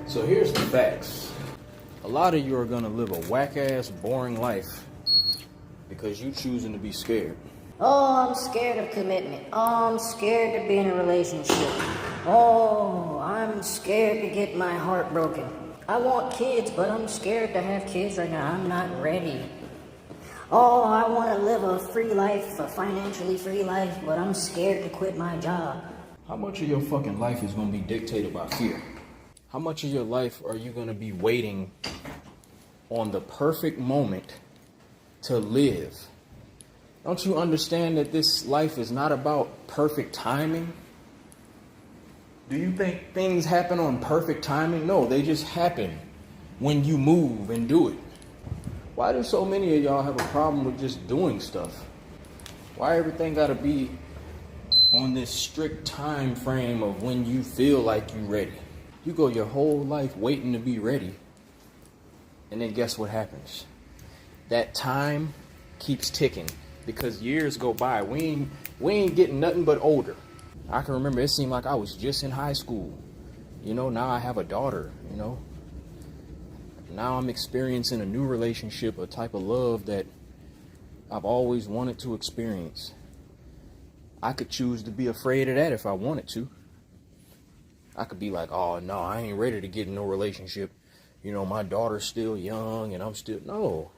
So here's the facts. A lot of you are gonna live a whack-ass, boring life because you choosing to be scared. Oh, I'm scared of commitment. Oh, I'm scared to be in a relationship. Oh, I'm scared to get my heart broken. I want kids, but I'm scared to have kids right now. I'm not ready. Oh, I want to live a free life, a financially free life, but I'm scared to quit my job. How much of your fucking life is gonna be dictated by fear? How much of your life are you gonna be waiting on the perfect moment to live? Don't you understand that this life is not about perfect timing? Do you think things happen on perfect timing? No, they just happen when you move and do it. Why do so many of y'all have a problem with just doing stuff? Why everything gotta be on this strict time frame of when you feel like you're ready? You go your whole life waiting to be ready, and then guess what happens? That time keeps ticking because years go by. We ain't getting nothing but older. I can remember it seemed like I was just in high school. Now I have a daughter, Now I'm experiencing a new relationship, a type of love that I've always wanted to experience. I could choose to be afraid of that if I wanted to. I could be like, oh no, I ain't ready to get in no relationship. My daughter's still young and I'm still, no.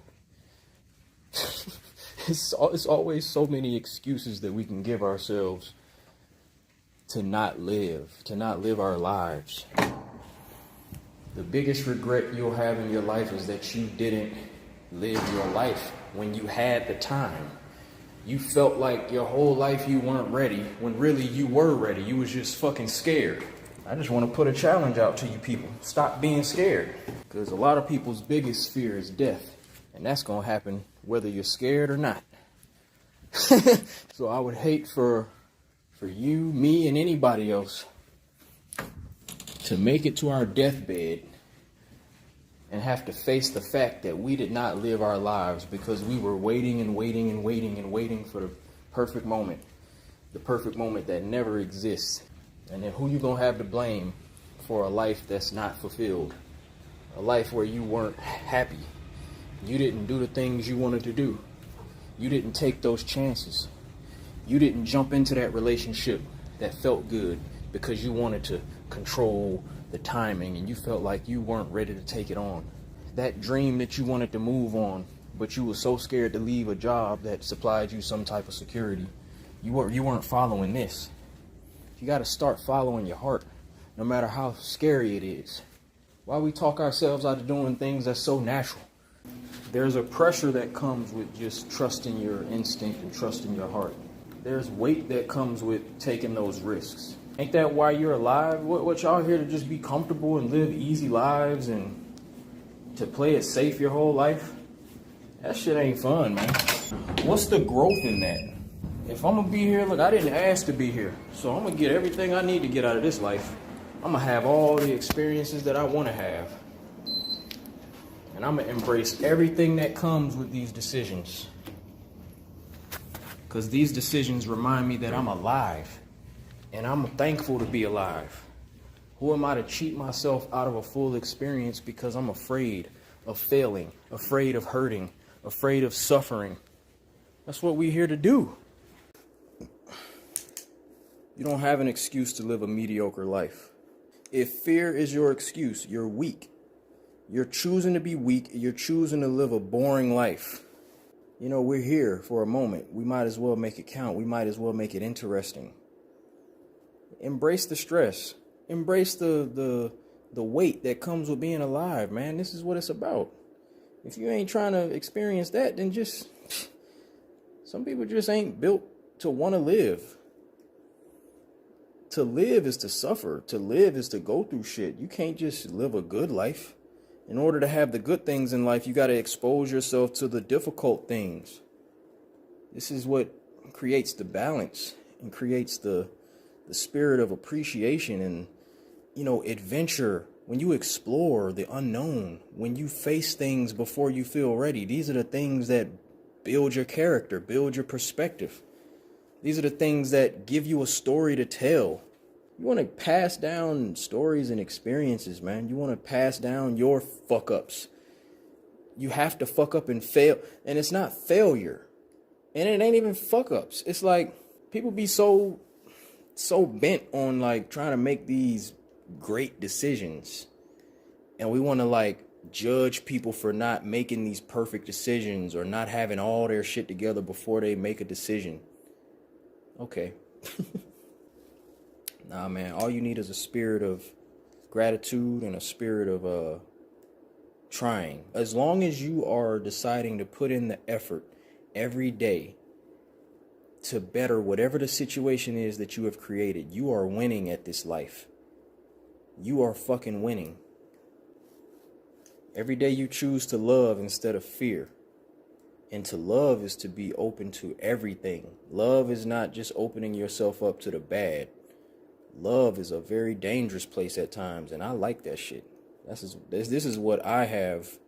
It's always so many excuses that we can give ourselves to not live our lives. The biggest regret you'll have in your life is that you didn't live your life when you had the time. You felt like your whole life you weren't ready, when really you were ready. You was just fucking scared. I just want to put a challenge out to you people. Stop being scared. Because a lot of people's biggest fear is death. And that's going to happen whether you're scared or not. So I would hate for you, me, and anybody else to make it to our deathbed and have to face the fact that we did not live our lives because we were waiting and waiting and waiting and waiting for the perfect moment that never exists. And then who you gonna have to blame for a life that's not fulfilled, a life where you weren't happy, you didn't do the things you wanted to do, you didn't take those chances, you didn't jump into that relationship that felt good because you wanted to control the timing and you felt like you weren't ready to take it on. That dream that you wanted to move on, but you were so scared to leave a job that supplied you some type of security. You weren't following this. You got to start following your heart, no matter how scary it is. Why we talk ourselves out of doing things that's so natural? There's a pressure that comes with just trusting your instinct and trusting your heart. There's weight that comes with taking those risks. Ain't that why you're alive? What y'all here to just be comfortable and live easy lives and to play it safe your whole life? That shit ain't fun, man. What's the growth in that? If I'm gonna be here, look, I didn't ask to be here. So I'm gonna get everything I need to get out of this life. I'm gonna have all the experiences that I wanna have. And I'm gonna embrace everything that comes with these decisions. Because these decisions remind me that I'm alive. And I'm thankful to be alive. Who am I to cheat myself out of a full experience because I'm afraid of failing, afraid of hurting, afraid of suffering? That's what we're here to do. You don't have an excuse to live a mediocre life. If fear is your excuse, you're weak. You're choosing to be weak. You're choosing to live a boring life. We're here for a moment. We might as well make it count. We might as well make it interesting. Embrace the stress. Embrace the weight that comes with being alive, man. This is what it's about. If you ain't trying to experience that, then some people just ain't built to want to live. To live is to suffer. To live is to go through shit. You can't just live a good life. In order to have the good things in life, you got to expose yourself to the difficult things. This is what creates the balance and creates the spirit of appreciation and, adventure. When you explore the unknown, when you face things before you feel ready, these are the things that build your character, build your perspective. These are the things that give you a story to tell. You want to pass down stories and experiences, man. You want to pass down your fuck ups. You have to fuck up and fail. And it's not failure. And it ain't even fuck ups. It's like people be so bent on like trying to make these great decisions. And we want to like judge people for not making these perfect decisions or not having all their shit together before they make a decision. Okay. Nah, man, all you need is a spirit of gratitude and a spirit of trying. As long as you are deciding to put in the effort every day to better whatever the situation is that you have created, you are winning at this life. You are fucking winning. Every day you choose to love instead of fear. And to love is to be open to everything. Love is not just opening yourself up to the bad. Love is a very dangerous place at times, and I like that shit. This is what I have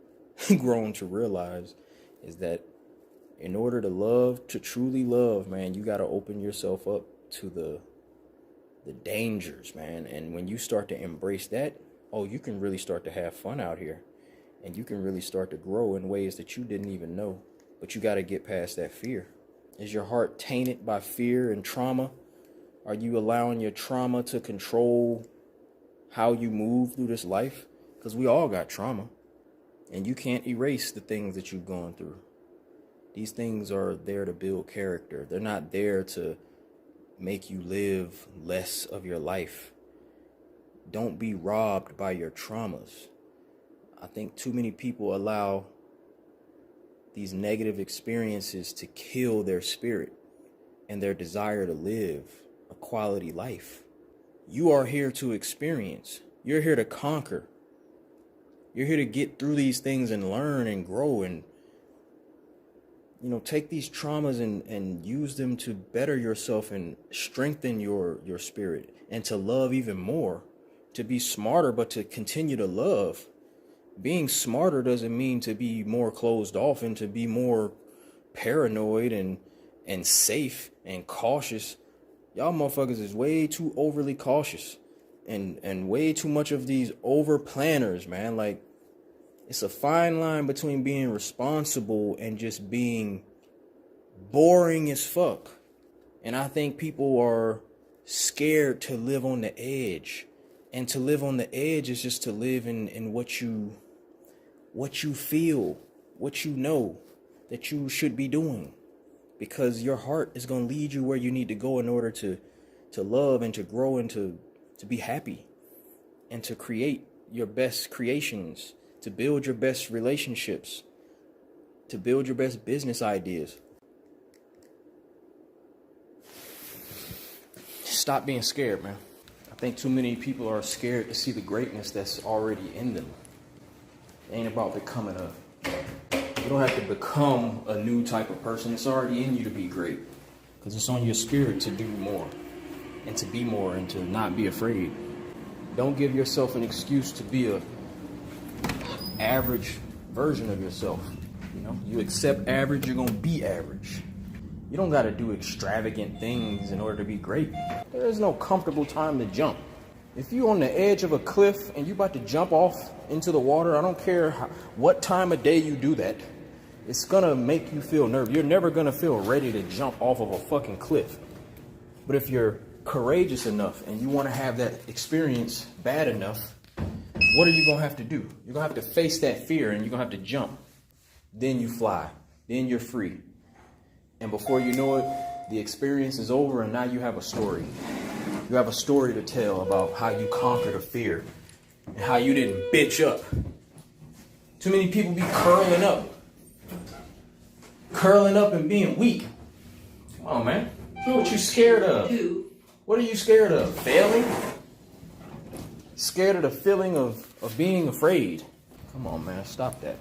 grown to realize, is that in order to love, to truly love, man, you got to open yourself up to the dangers, man. And when you start to embrace that, oh, you can really start to have fun out here. And you can really start to grow in ways that you didn't even know. But you got to get past that fear. Is your heart tainted by fear and trauma? Are you allowing your trauma to control how you move through this life? Because we all got trauma. And you can't erase the things that you've gone through. These things are there to build character. They're not there to make you live less of your life. Don't be robbed by your traumas. I think too many people allow these negative experiences to kill their spirit and their desire to live a quality life. You are here to experience. You're here to conquer. You're here to get through these things and learn and grow and, you know, take these traumas and use them to better yourself and strengthen your spirit and to love even more, to be smarter, but to continue to love. Being smarter doesn't mean to be more closed off and to be more paranoid and safe and cautious. Y'all motherfuckers is way too overly cautious and way too much of these over planners, man. Like, it's a fine line between being responsible and just being boring as fuck. And I think people are scared to live on the edge. And to live on the edge is just to live in what you feel, what you know that you should be doing. Because your heart is going to lead you where you need to go in order to love and to grow and to be happy and to create your best creations, to build your best relationships, to build your best business ideas. Stop being scared, man. I think too many people are scared to see the greatness that's already in them. It ain't about becoming you don't have to become a new type of person. It's already in you to be great. Because it's on your spirit to do more and to be more and to not be afraid. Don't give yourself an excuse to be a average version of yourself. You know, you accept average, you're gonna be average. You don't gotta do extravagant things in order to be great. There is no comfortable time to jump. If you're on the edge of a cliff and you're about to jump off into the water, I don't care what time of day you do that, it's gonna make you feel nervous. You're never gonna feel ready to jump off of a fucking cliff. But if you're courageous enough and you wanna have that experience bad enough, what are you gonna have to do? You're gonna have to face that fear and you're gonna have to jump. Then you fly. Then you're free. And before you know it, the experience is over and now you have a story. You have a story to tell about how you conquered a fear and how you didn't bitch up. Too many people be curling up and being weak. Come on, man. What you scared of? What are you scared of? Failing? Scared of the feeling of being afraid? Come on, man. Stop that.